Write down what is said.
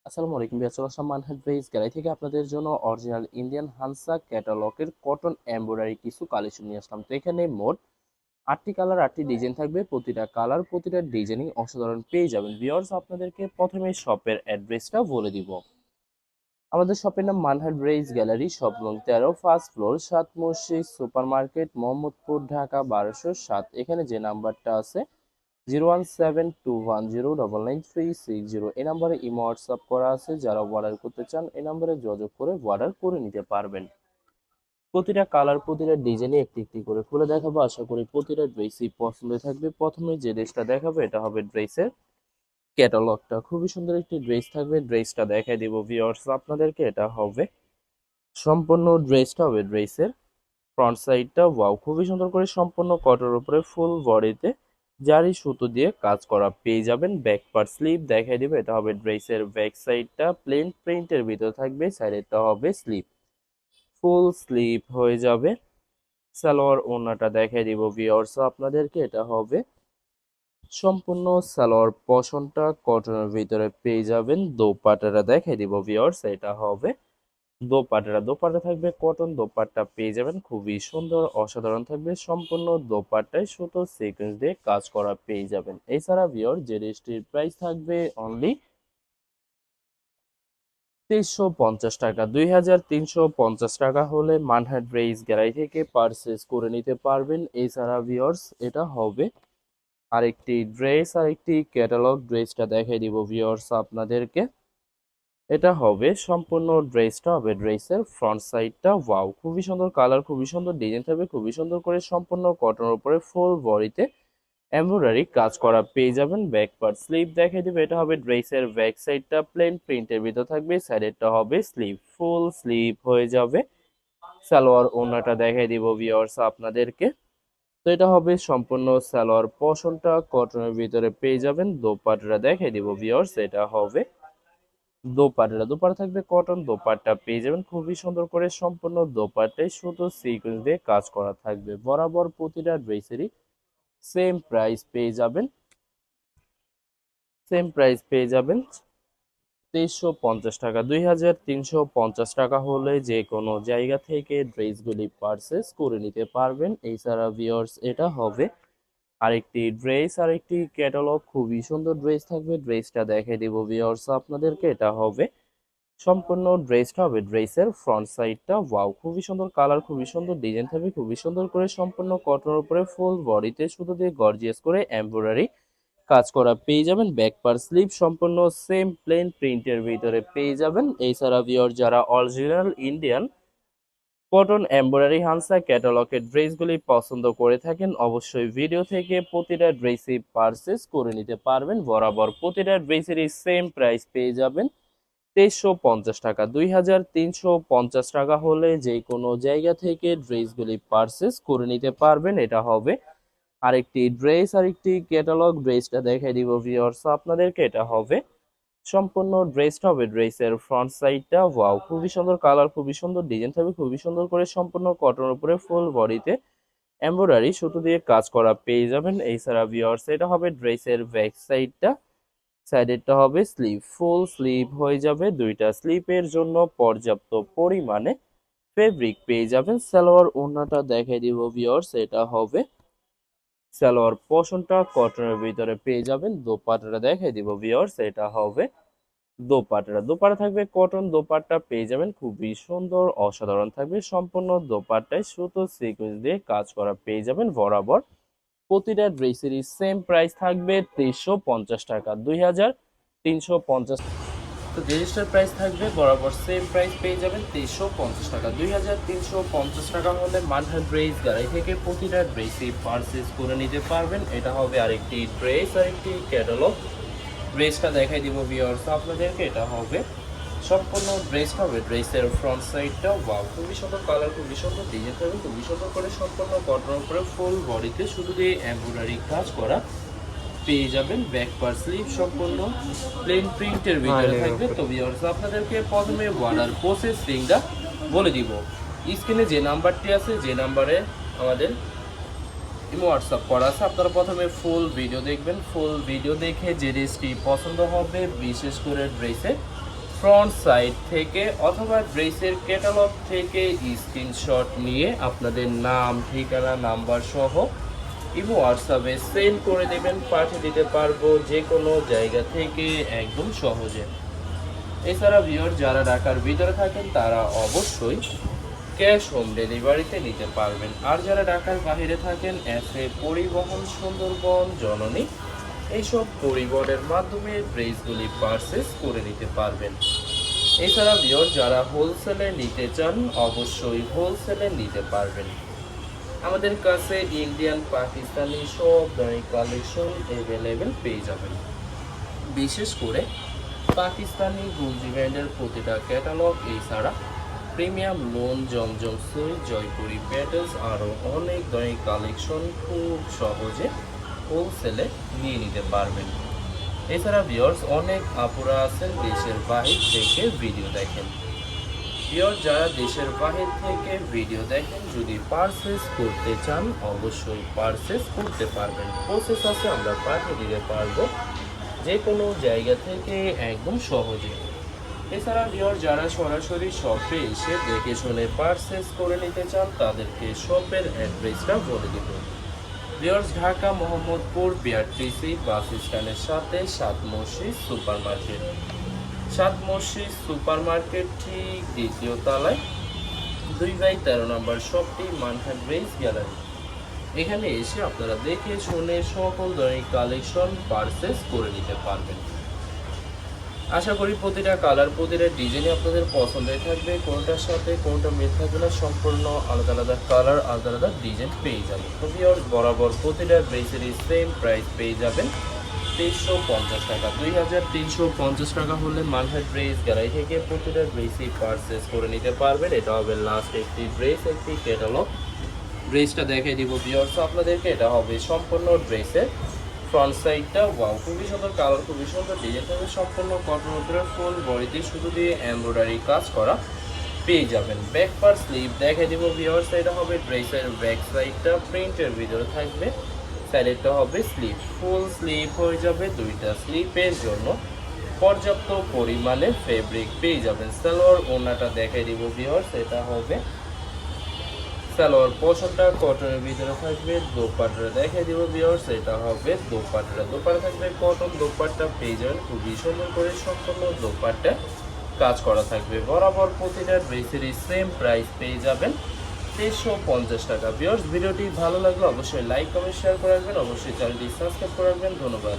আসসালামু আলাইকুম ভিউয়ার্স, চলে আসলাম মানহাট ড্রেস গ্যালারি থেকে আপনাদের জন্য অরিজিনাল ইন্ডিয়ান হানসা ক্যাটালগের কটন এমব্রয়ডারি কিছু কালেকশন নিয়ে আসলাম। তো এখানে মোট 8টি কালার 8টি ডিজাইন থাকবে। প্রতিটা কালার প্রতিটা ডিজাইনিং অসাধারণ পেয়ে যাবেন। ভিউয়ার্স, আপনাদেরকে প্রথমে শপের অ্যাড্রেসটা বলে দিব। আমাদের শপের নাম মানহাট ড্রেস গ্যালারি, শপ নং 13, ফার্স্ট ফ্লোর, 7 মসজিদ সুপার মার্কেট, মোহাম্মদপুর, ঢাকা 1207। এখানে যে নাম্বারটা আছে 01721099360, এই নাম্বারে ইমো হোয়াটসঅ্যাপ করা আছে। যারা অর্ডার করতে চান এই নাম্বারে যোগাযোগ করে অর্ডার করে নিতে পারবেন। প্রতিটা কালার প্রতিটা ডিজাইনে একটি একটি করে খুলে দেখাবো। আশা করি প্রতিটা ড্রেসই পছন্দ থাকবে। প্রথমে যে ড্রেসটা দেখাবো এটা হবে ড্রেসের ক্যাটালগটা। খুবই সুন্দর একটি ড্রেস থাকবে। ড্রেসটা দেখাই দিব ভিউয়ার্স আপনাদেরকে। এটা হবে সম্পূর্ণ ড্রেসটা হবে ড্রেসের ফ্রন্ট সাইডটা। ওয়াও, খুবই সুন্দর করে সম্পূর্ণ কটনের উপরে ফুল বডিতে জারি সুতো দিয়ে কাজ করা পেয়ে যাবেন। ব্যাক পার্ট স্লিভ দেখাই দিবে। এটা হবে ড্রেসের ব্যাক সাইডটা, প্লেন প্রিন্টের ভিতরে থাকবে। সাইডেরটা হবে স্লিভ, ফুল স্লিভ হয়ে যাবে। সালোয়ার ওড়নাটা দেখাই দিব ভিউয়ার্স আপনাদেরকে। এটা হবে সম্পূর্ণ সালোয়ার পশনটা কটনের ভিতরে পেয়ে যাবেন। দোপাট্টাটা দেখাই দিব ভিউয়ার্স। এটা হবে দোপাট্টা থাকবে কটন। দোপাট্টা পেয়ে যাবেন খুবই সুন্দর অসাধারণ থাকবে। সম্পূর্ণ দোপাট্টায় সুতো সিকোয়েন্স দিয়ে কাজ করা পেয়ে যাবেন। এছাড়া ভিউয়ার যে ড্রেসটির প্রাইস থাকবে অনলি 2350 টাকা। 2350 টাকা হলে মানহাট ড্রেস গ্যালারি থেকে পারচেস করে নিতে পারবেন। এছাড়া ভিউয়ার্স এটা হবে আরেকটি ড্রেস, আরেকটি ক্যাটালগ। ড্রেসটা দেখাই দিব ভিউয়ার্স আপনাদেরকে। এটা হবে সম্পূর্ণ ড্রেসটা হবে ড্রেসের ফ্রন্ট সাইডটা। ওয়াও, খুবই সুন্দর কালার, খুবই সুন্দর ডিজাইন থাকবে। খুবই সুন্দর করে সম্পূর্ণ কটনের উপরে ফুল বডিতে এমব্রয়ডারি কাজ করা পেয়ে যাবেন। ব্যাক পার্ট স্লিভ দেখিয়ে দিবে। এটা হবে ড্রেসের ব্যাক সাইডটা, প্লেন প্রিন্টের ভিতর থাকবে। সাইডেরটা হবে স্লিভ, ফুল স্লিভ হয়ে যাবে। সালোয়ার ওড়নাটা দেখাই দিব ভিউয়ার্স আপনাদেরকে। তো এটা হবে সম্পূর্ণ সালোয়ার পশনটা কটনের ভিতরে পেয়ে যাবেন। দোপাট্টাটা দেখাই দিব ভিউয়ার্স। এটা হবে দোপাট্টা থাকবে কটন। দোপাট্টা পেয়ে যাবেন খুবই সুন্দর করে সম্পূর্ণ দোপাট্টায় শুধু সিকোয়েন্স দিয়ে কাজ করা থাকবে। বরাবর প্রতিটা ড্রেসেরই সেম প্রাইস পেয়ে যাবেন। সেম প্রাইস পেয়ে যাবেন 2350 টাকা। 2350 টাকা হলে যে কোনো জায়গা থেকে ড্রেসগুলি পারচেস করে নিতে পারবেন। এছাড়া ভিউয়ার্স এটা হবে আরেকটি ড্রেস, আরেকটি ক্যাটালগ। খুবই সুন্দর ড্রেস থাকবে। ড্রেসটা দেখাই দিব ভিউয়ার্স আপনাদেরকে। এটা হবে সম্পূর্ণ ড্রেসটা হবে ড্রেসের ফ্রন্ট সাইডটা। ওয়াও, খুবই সুন্দর কালার, খুবই সুন্দর ডিজাইন থাকবে। খুবই সুন্দর করে সম্পূর্ণ কটনের উপরে ফুল বডিতে সুতো দিয়ে গর্জিয়াস করে এমব্রয়ডারি কাজ করা পেয়ে যাবেন। ব্যাক পার্ট স্লিভ সম্পূর্ণ সেম প্লেন প্রিন্টের ভিতরে পেয়ে যাবেন। এছাড়া ভিউয়ার যারা অরিজিনাল ইন্ডিয়ান কটন এমব্রয়ডারি হানসা ক্যাটালগের ড্রেসগুলি পছন্দ করে থাকেন অবশ্যই ভিডিও থেকে প্রতিটা ড্রেসই পারচেস করে নিতে পারবেন। বরাবর প্রতিটা ড্রেসেরই সেম প্রাইস পেয়ে যাবেন 2350 টাকা। 2350 টাকা হলে যে কোনো জায়গা থেকে ড্রেসগুলি পারচেস করে নিতে পারবেন। এটা হবে আরেকটি ড্রেস, আরেকটি ক্যাটালগ। ড্রেসটা দেখাই দিব ভিউয়ার্স আপনাদেরকে। এটা হবে সম্পূর্ণ ড্রেসটা হবে ড্রেসের ফ্রন্ট সাইডটা। ওয়াও, খুবই সুন্দর কালার, খুবই সুন্দর ডিজাইন থাকবে। খুবই সুন্দর করে সম্পূর্ণ কটনের উপরে ফুল বডিতে এমব্রয়ডারি সুতো দিয়ে কাজ করা পেয়ে যাবেন। এছাড়া ভিউয়ার্স এটা হবে ড্রেসের ব্যাক সাইডটা। সাইডেরটা হবে স্লিভ, ফুল স্লিভ হয়ে যাবে। দুইটা স্লিপের জন্য পর্যাপ্ত পরিমাণে ফেব্রিক পেয়ে যাবেন। সালোয়ার ওড়নাটা দেখাই দিব ভিউয়ার্স। এটা হবে সালোয়ার পোর্শনটা কটনের ভিতরে পেয়ে যাবেন। দোপাট্টাটা দেখাই দিব ভিউয়ার্স। এটা হবে দোপাট্টা থাকবে কটন। দোপাট্টা পেয়ে যাবেন খুবই সুন্দর অসাধারণ থাকবে। সম্পূর্ণ দোপাট্টায় সুতো সিকোয়েন্স দিয়ে কাজ করা পেয়ে যাবেন। বরাবর প্রতিটা ড্রেসেরই সেম প্রাইস থাকবে 2350 টাকা। 2350। তো জিনিসটার প্রাইস থাকবে বরাবর সেম প্রাইস পেয়ে যাবেন 2350 টাকা। 2350 টাকা হলে মানহাট ড্রেস গ্যালারি থেকে প্রতিটা ড্রেসই পারচেস করে নিতে পারবেন। এটা হবে আরেকটি ড্রেস, আরেকটি ক্যাটালগ। ড্রেসটা দেখাই দিব ভিউয়ার্স আপনাদেরকে। এটা হবে সম্পূর্ণ ড্রেসটা হবে ড্রেসের ফ্রন্ট সাইডটা। ওয়াও, খুবই সুন্দর কালার, খুবই সুন্দর ডিজাইন থাকবে। খুবই সুন্দর করে সম্পূর্ণ কটনের উপরে ফুল বডিতে শুধু দিয়ে এমব্রয়ডারি কাজ করা পেয়ে যাবেন। ব্যাক পার্ট স্লিভ সম্পূর্ণ প্লেন প্রিন্টের ভিতরে থাকবে। তো ভিউয়ার্স আপনাদেরকে প্রথমে অর্ডার প্রসেসিংটা বলে দিব। স্ক্রিনে যে নাম্বারটি আছে, যে নাম্বারে আমাদের ইমো হোয়াটসঅ্যাপ করা আছে, আপনারা প্রথমে ফুল ভিডিও দেখবেন। ফুল ভিডিও দেখে যে ড্রেসটি পছন্দ হবে, বিশেষ করে ড্রেসে ফ্রন্ট সাইড থেকে অথবা ড্রেসের ক্যাটালগ থেকে স্ক্রিনশট নিয়ে আপনাদের নাম, ঠিকানা, নাম্বার সহ ইমো হোয়াটসঅ্যাপে সেন্ড করে দেবেন, পাঠিয়ে দিতে পারবো যে কোনো জায়গা থেকে একদম সহজে। এছাড়া ভিউয়ার যারা ঢাকার ভিতরে থাকেন তারা অবশ্যই ক্যাশ হোম ডেলিভারিতে নিতে পারবেন। আর যারা ঢাকার বাইরে থাকেন এসে পরিবহন, সুন্দরবন, জননী এইসব পরিবহনের মাধ্যমে ড্রেসগুলি পারচেস করে নিতে পারবেন। এছাড়া ভিউয়ার যারা হোলসেলে নিতে চান অবশ্যই হোলসেলে নিতে পারবেন। আমাদের কাছে ইন্ডিয়ান, পাকিস্তানি সব ধরনের কালেকশন অ্যাভেলেবেল পেয়ে যাবেন। বিশেষ করে পাকিস্তানি গুলজি ব্র্যান্ডের প্রতিটা ক্যাটালগ, এছাড়া প্রিমিয়াম লোন, জমজম সুইট, জয়পুরি প্যাটেলস আরও অনেক ধরনের কালেকশন খুব সহজে হোলসেলে নিয়ে নিতে পারবেন। এছাড়া ভিউয়ার্স অনেক আপুরা আছেন দেশের বাহির থেকে ভিডিও দেখেন। ভিউয়ার্স যারা দেশের বাহির থেকে ভিডিও দেখেন যদি পারচেস করতে চান অবশ্যই পারচেস করতে পারবেন। প্রসেস আছে, আমরা পাঠিয়ে দিতে পারবো যে কোনো জায়গা থেকে একদম সহজে। এছাড়া ভিউয়ার্স যারা সরাসরি শপে এসে দেখে শুনে পারচেস করে নিতে চান তাদেরকে শপের অ্যাড্রেসটা বলে দেব। Viewers Dhaka Mohammadpur BRTC bus স্ট্যান্ডের সাথে সাত মসজিদ সুপার মার্কেট। সাত মসজিদ সুপার মার্কেট ঠিক দ্বিতীয় তলায় 2/13 নম্বর শপটি মানহাট ড্রেস গ্যালারি। এখানে এসে আপনারা দেখে শুনে সকল ধরনের কালেকশন পারচেস করে নিতে পারবেন। আশা করি প্রতিটা কালার, প্রতিটা ডিজাইনই আপনাদের পছন্দের থাকবে, কোনটার সাথে কোনটা মিল থাকবে না, সম্পূর্ণ আলাদা আলাদা কালার, আলাদা আলাদা ডিজাইন পেয়ে যাবেন। তো ভিউয়ার্স বরাবর প্রতিটা ড্রেসেরই সেম প্রাইস পেয়ে যাবেন 2350 টাকা। 2350 টাকা হলে মানহাট ড্রেস গ্যালারি থেকে প্রতিটা ড্রেসই পারচেস করে নিতে পারবেন। এটা হবে লাস্ট একটি ড্রেস, একটি ক্যাটালগ। ড্রেসটা দেখাই দিব ভিউয়ার্স আপনাদেরকে। এটা হবে সম্পূর্ণ ড্রেসের ফ্রন্ট সাইডটা, ওয়াও খুবই সুন্দর কালার, খুবই সুন্দর ডিজাইন থাকবে, সম্পূর্ণ কটন উপরে ফুল বডিতে শুধু দিয়ে এমব্রয়ডারি কাজ করা পেয়ে যাবেন। ব্যাক পার স্লিভ দেখাই দিব ভিউয়ার্স। এটা হবে ড্রেসের ব্যাক সাইডটা, প্রিন্টের ভিতরে থাকবে, সাইডেরটা হবে স্লিভ, ফুল স্লিভ হয়ে যাবে। দুইটা স্লিপের জন্য পর্যাপ্ত পরিমাণে ফেব্রিক পেয়ে যাবেন। সালোয়ার ওড়নাটা দেখাই দিব ভিউয়ার্স। এটা হবে সালোয়ার পোর্শনটা কটনের ভিতরে থাকবে। দোপাট্টা দেখাই দিব ভিউয়ার্স। এটা হবে দোপাট্টা, দোপাট্টা থাকবে কটন, দোপাট্টা পেয়ে যাবেন খুবই সুন্দর করে, সম্পূর্ণ দোপাট্টা কাজ করা থাকবে। বরাবর প্রতিটা ড্রেসেরই সেম প্রাইস পেয়ে যাবেন 2350 টাকা। ভিউয়ার্স ভিডিওটি ভালো লাগলে অবশ্যই লাইক, কমেন্ট, শেয়ার করে রাখবেন, অবশ্যই চ্যানেলটি সাবস্ক্রাইব করে রাখবেন। ধন্যবাদ।